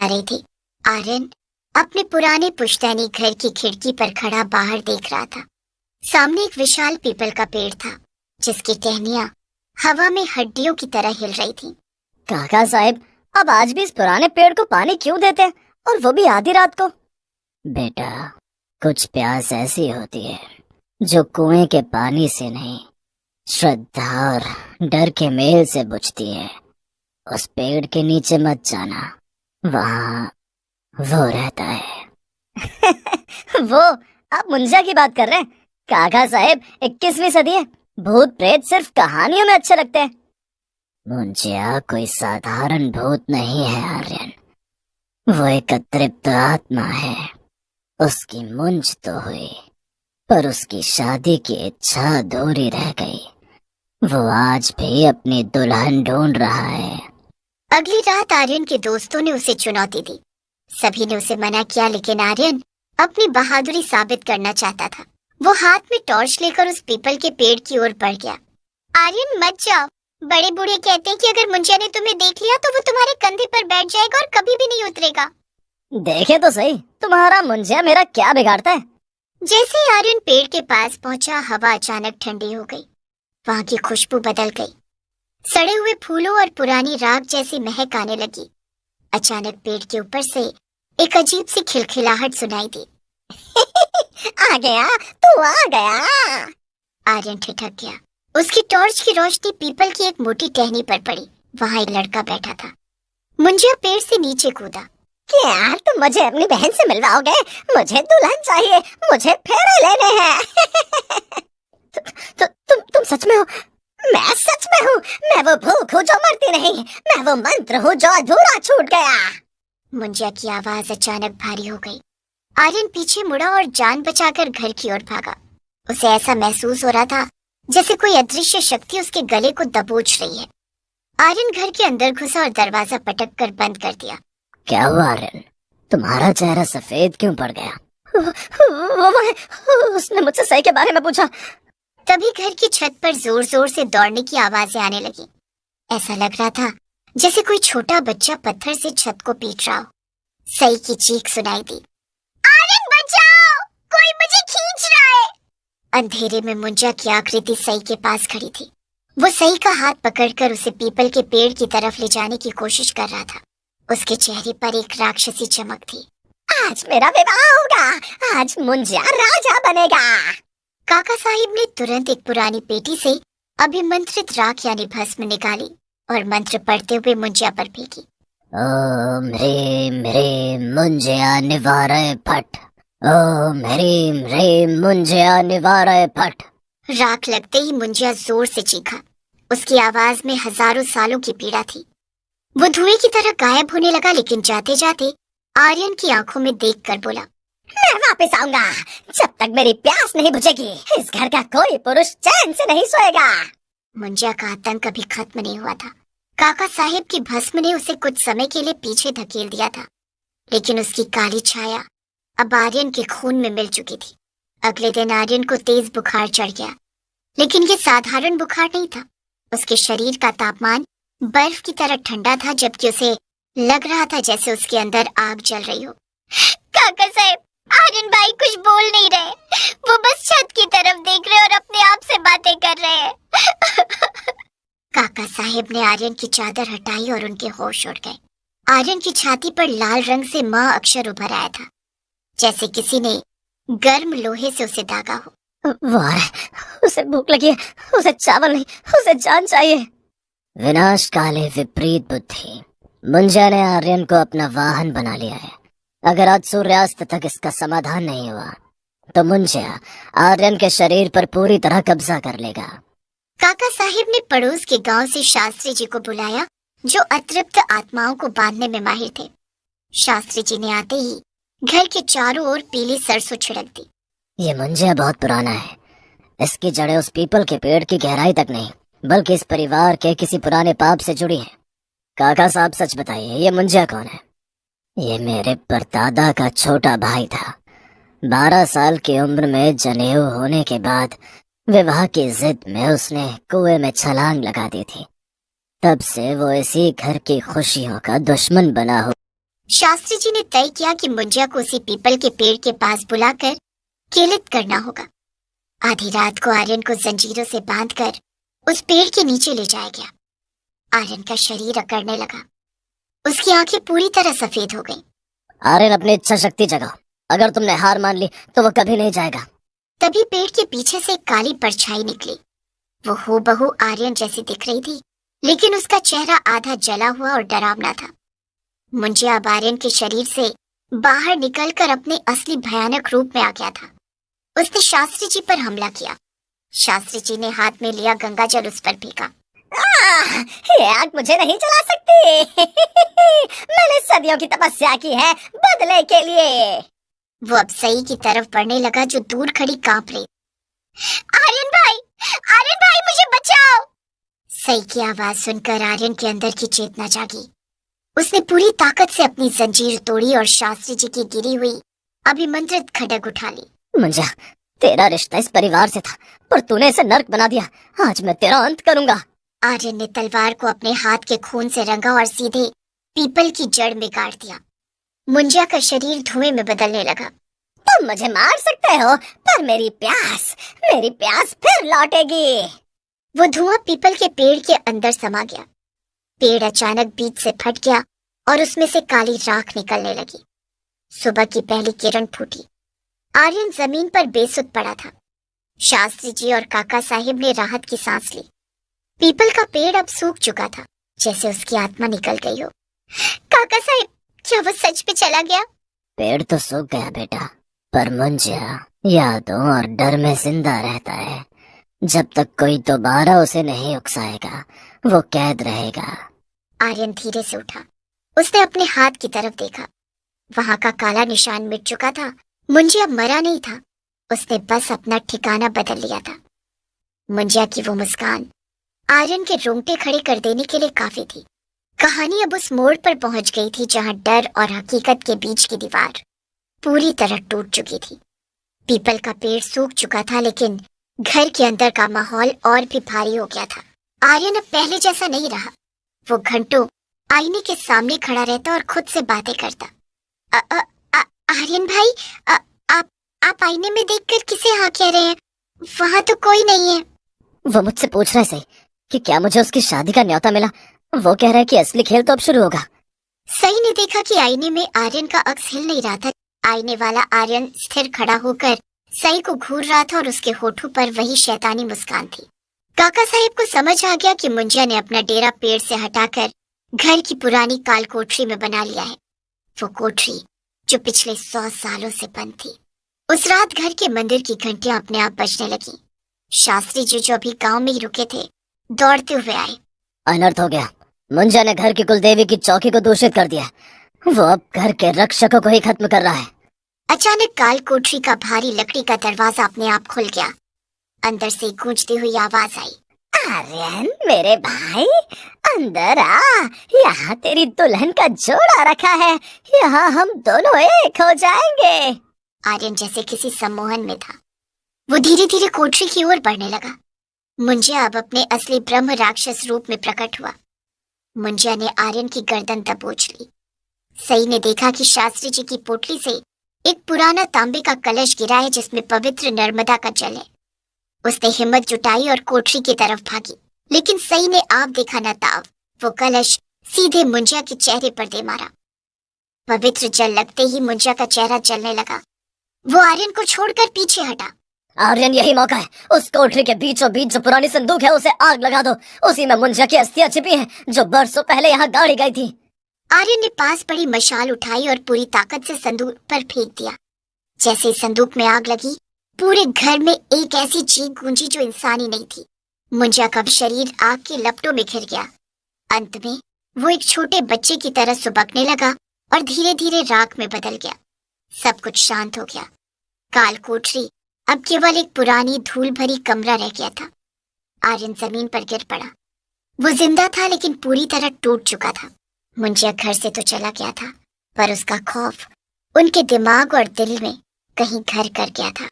रही थी। आर्यन अपने पुराने पुश्तैनी घर की खिड़की पर खड़ा बाहर देख रहा था। सामने एक विशाल पीपल का पेड़ था, जिसकी टहनियां हवा में हड्डियों की तरह हिल रही थीं। काका साहब, अब आज भी इस पुराने पेड़ को पानी क्यों देते हैं, और वो भी आधी रात को? बेटा, कुछ प्यास ऐसी होती है जो कुएं के पानी से नहीं, श्रद्धा और डर के मेल से बुझती है। उस पेड़ के नीचे मत जाना, वहाँ वो रहता है। वो, आप मुंजा की बात कर रहे हैं? काका साहब, 21वीं सदी है, भूत प्रेत सिर्फ कहानियों में अच्छे लगते हैं। मुंजिया कोई साधारण भूत नहीं है आर्यन, वो एक अतृप्त आत्मा है। उसकी मुंज तो हुई, पर उसकी शादी की इच्छा अधूरी रह गई। वो आज भी अपनी दुल्हन ढूंढ रहा है। अगली रात आर्यन के दोस्तों ने उसे चुनौती दी। सभी ने उसे मना किया, लेकिन आर्यन अपनी बहादुरी साबित करना चाहता था। वो हाथ में टॉर्च लेकर उस पीपल के पेड़ की ओर बढ़ गया। आर्यन, मत जाओ। बड़े बूढ़े कहते हैं कि अगर मुंजिया ने तुम्हें देख लिया तो वो तुम्हारे कंधे पर बैठ जाएगा और कभी भी नहीं उतरेगा। देखे तो सही, तुम्हारा मुंजिया मेरा क्या बिगाड़ता है? जैसे ही आर्यन पेड़ के पास पहुंचा, हवा अचानक ठंडी हो गई। वहां की खुशबू बदल गई। सड़े हुए फूलों और पुरानी राख जैसी महक आने लगी। अचानक पेड़ के ऊपर से एक अजीब सी खिलखिलाहट सुनाई दी। आ गया, तू आ गया। आर्यन ठिठक गया। उसकी टॉर्च की रोशनी पीपल की एक मोटी टहनी पर पड़ी। वहां एक लड़का बैठा था। मुंजिया पेड़ से नीचे कूदा। क्या तुम मुझे अपनी बहन से मिलवाओगे? मुझे दुल्हन चाहिए, मुझे फेरे लेने हैं। तुम सच में हो? मैं सच में हूँ। मैं वो भूख हूँ जो मरती नहीं, मैं वो मंत्र हूँ जो अधूरा छूट गया। मुंजिया की आवाज अचानक भारी हो गई। आर्यन पीछे मुड़ा और जान बचाकर घर की ओर भागा। उसे ऐसा महसूस हो रहा था जैसे कोई अदृश्य शक्ति उसके गले को दबोच रही है। आर्यन घर के अंदर घुसा और दरवाजा पटक कर बंद कर दिया। क्या हुआ आर्यन? तुम्हारा चेहरा सफेद क्यों पड़ गया? उसने मुझसे सही के बारे में पूछा। तभी घर की छत पर जोर जोर से दौड़ने की आवाजें आने लगी। ऐसा लग रहा था जैसे कोई छोटा बच्चा पत्थर से छत को पीट रहा हो। सई की चीख सुनाई दी। आर्यन, बचाओ, कोई मुझे खींच रहा है। अंधेरे में मुंजिया की आकृति सई के पास खड़ी थी। वो सई का हाथ पकड़कर उसे पीपल के पेड़ की तरफ ले जाने की कोशिश कर रहा था। उसके चेहरे पर एक राक्षसी चमक थी। आज मेरा विवाह होगा, आज मुंजिया राजा बनेगा। काका साहिब ने तुरंत एक पुरानी पेटी से अभिमंत्रित राख यानी भस्म निकाली और मंत्र पढ़ते हुए मुंजिया पर फेंकी। ओम ह्रीम ह्रीम मुंजिया निवारय फट। ओम ह्रीम ह्रीम मुंजिया निवारय फट। राख लगते ही मुंजिया जोर से चीखा। उसकी आवाज में हजारों सालों की पीड़ा थी। वो धुएं की तरह गायब होने लगा, लेकिन जाते जाते आर्यन की आंखों में देखकर बोला, मैं वापस आऊंगा जब तक मेरी प्यास नहीं बुझेगी। इस घर का कोई पुरुष चैन से नहीं सोएगा। मुंजिया का आतंक कभी खत्म नहीं हुआ था। काका साहिब की भस्म ने उसे कुछ समय के लिए पीछे धकेल दिया था, लेकिन उसकी काली छाया अब आर्यन के खून में मिल चुकी थी। अगले दिन आर्यन को तेज बुखार चढ़ गया, लेकिन ये साधारण बुखार नहीं था। उसके शरीर का तापमान बर्फ की तरह ठंडा था, जबकि उसे लग रहा था जैसे उसके अंदर आग जल रही हो। काका साहब, आर्यन भाई कुछ बोल नहीं रहे। वो बस छत की तरफ देख रहे और अपने आप से बातें कर रहे हैं। काका साहब ने आर्यन की चादर हटाई और उनके होश उड़ गए। आर्यन की छाती पर लाल रंग से माँ अक्षर उभर आया था, जैसे किसी ने गर्म लोहे से उसे दागा हो। वाह, उसे भूख लगी है, उसे चावल नहीं, उसे जान चाहिए। विनाश काले विपरीत बुद्धि। मुंजिया ने आर्यन को अपना वाहन बना लिया है। अगर आज सूर्यास्त तक इसका समाधान नहीं हुआ तो मुंजिया आर्यन के शरीर पर पूरी तरह कब्जा कर लेगा। काका साहिब ने पड़ोस के गांव से शास्त्री जी को बुलाया, जो अतृप्त आत्माओं को बांधने में माहिर थे। शास्त्री जी ने आते ही घर के चारों ओर पीली सरसों छिड़क दी। ये मुंजिया बहुत पुराना है। इसकी जड़ें उस पीपल के पेड़ की गहराई तक नहीं, बल्कि इस परिवार के किसी पुराने पाप से जुड़ी है। काका साहब, सच बताइए, ये मुंजिया कौन है? ये मेरे परदादा का छोटा भाई था। 12 साल की उम्र में जनेऊ होने के बाद विवाह की जिद में उसने कुएं में छलांग लगा दी थी। तब से वो इसी घर की खुशियों का दुश्मन बना हो। शास्त्री जी ने तय किया कि मुंजिया को उसी पीपल के पेड़ के पास बुलाकर केलित करना होगा। आधी रात को आर्यन को जंजीरों से बांधकर उस पेड़ के नीचे ले जाया गया। आर्यन का शरीर अकड़ने लगा। उसकी आंखें पूरी तरह सफेद हो गईं। आर्यन, अपनी इच्छा शक्ति जगाओ। अगर तुमने हार मान ली तो वो कभी नहीं जाएगा। तभी पेड़ के पीछे से एक काली परछाई निकली। वो हूबहू आर्यन जैसी दिख रही थी, लेकिन उसका चेहरा आधा जला हुआ और डरावना था। मुंजिया अब आर्यन के शरीर से बाहर निकलकर अपने असली भयानक रूप में आ गया था। उसने शास्त्री जी पर हमला किया। शास्त्री जी ने हाथ में लिया गंगा जल उस पर फेंका। ये आग मुझे नहीं जला सकती। मैंने सदियों की तपस्या की है बदले के लिए। वो अब सई की तरफ बढ़ने लगा, जो दूर खड़ी कांप रही। आर्यन भाई मुझे बचाओ। सई की आवाज सुनकर आर्यन के अंदर की चेतना जागी। उसने पूरी ताकत से अपनी जंजीर तोड़ी और शास्त्री जी की गिरी हुई अभिमंत्रित खड्ग उठा ली। मुंजिया, तेरा रिश्ता इस परिवार से था, पर तूने इसे नर्क बना दिया। आज मैं तेरा अंत करूंगा। आर्यन ने तलवार को अपने हाथ के खून से रंगा और सीधे पीपल की जड़ में गाड़ दिया। मुंजिया का शरीर धुएं में बदलने लगा। तुम मुझे मार सकते हो, पर मेरी प्यास फिर लौटेगी। वो धुआं पीपल के पेड़ के अंदर समा गया। पेड़ अचानक बीच से फट गया और उसमें से काली राख निकलने लगी। सुबह की पहली किरण फूटी। आर्यन जमीन पर बेसुध पड़ा था। शास्त्री जी और काका साहिब ने राहत की सांस ली। पीपल का पेड़ अब सूख चुका था, जैसे उसकी आत्मा निकल गई हो। काका साहिब, क्या वो सच में चला गया? पेड़ तो सूख गया बेटा, पर मुंजिया यादों और डर में जिंदा रहता है। जब तक कोई दोबारा उसे नहीं उकसाएगा, वो कैद रहेगा। आर्यन धीरे से उठा। उसने अपने हाथ की तरफ देखा। वहां का काला निशान मिट चुका था। मुंजिया मरा नहीं था, उसने बस अपना ठिकाना बदल लिया था। मुंजिया की वो मुस्कान आर्यन के रोंगटे खड़े कर देने के लिए काफी थी। कहानी अब उस मोड़ पर पहुंच गई थी जहां डर और हकीकत के बीच की दीवार पूरी तरह टूट चुकी थी। पीपल का पेड़ सूख चुका था, लेकिन घर के अंदर का माहौल और भी भारी हो गया था। आर्यन अब पहले जैसा नहीं रहा। वो घंटों आईने के सामने खड़ा रहता और खुद से बातें करता। आर्यन भाई, आप आईने में देखकर किसे हाँ कह रहे हैं? वहाँ तो कोई नहीं है। वो मुझसे पूछ रहे सही कि क्या मुझे उसकी शादी का न्योता मिला। वो कह रहा है कि असली खेल तो अब शुरू होगा। सई ने देखा कि आईने में आर्यन का अक्स हिल नहीं रहा था। आईने वाला आर्यन स्थिर खड़ा होकर सई को घूर रहा था और उसके होठों पर वही शैतानी मुस्कान थी। काका साहिब को समझ आ गया कि मुंजिया ने अपना डेरा पेड़ से हटाकर घर की पुरानी काल कोठरी में बना लिया है। वो कोठरी जो पिछले 100 सालों से बंद थी। उस रात घर के मंदिर की घंटियां अपने आप बजने लगी। शास्त्री जी जो अभी गांव में ही रुके थे, दौड़ते हुए आए। अनर्थ हो गया। मुंजिया ने घर की कुलदेवी की चौकी को दूषित कर दिया। वो अब घर के रक्षकों को ही खत्म कर रहा है। अचानक काल कोठरी का भारी लकड़ी का दरवाजा अपने आप खुल गया। अंदर से गूंजती हुई आवाज आई। आर्यन मेरे भाई, अंदर आ। यहाँ तेरी दुल्हन का जोड़ा रखा है। यहाँ हम दोनों एक हो जाएंगे। आर्यन जैसे किसी सम्मोहन में था। वो धीरे धीरे कोठरी की ओर बढ़ने लगा। मुंजिया अब अपने असली ब्रह्म राक्षस रूप में प्रकट हुआ। मुंजिया ने आर्यन की गर्दन दबोच ली। सई ने देखा कि शास्त्री जी की पोटली से एक पुराना तांबे का कलश गिरा है, जिसमें पवित्र नर्मदा का जल है। उसने हिम्मत जुटाई और कोठरी की तरफ भागी, लेकिन सई ने आप देखा न ताव। वो कलश सीधे मुंजिया के चेहरे पर दे मारा। पवित्र जल लगते ही मुंजिया का चेहरा जलने लगा। वो आर्यन को छोड़कर पीछे हटा। आर्यन, यही मौका है। उस कोठरी के बीचों बीच जो पुरानी संदूक है, उसे आग लगा दो। उसी में मुंजिया की अस्थियां छिपी हैं, जो बरसों पहले यहाँ गाड़ी गई थी। आर्यन ने पास पड़ी मशाल उठाई और पूरी ताकत से संदूक पर फेंक दिया। जैसे संदूक में आग लगी, पूरे घर में एक ऐसी चीख गूंजी जो इंसानी नहीं थी। मुंजिया का शरीर आग की लपटों में घिर गया। अंत में वो एक छोटे बच्चे की तरह सुबकने लगा और धीरे धीरे राख में बदल गया। सब कुछ शांत हो गया। काल कोठरी अब केवल एक पुरानी धूल भरी कमरा रह गया था। आर्यन जमीन पर गिर पड़ा। वो जिंदा था, लेकिन पूरी तरह टूट चुका था। मुंजिया घर से तो चला गया था, पर उसका खौफ उनके दिमाग और दिल में कहीं घर कर गया था।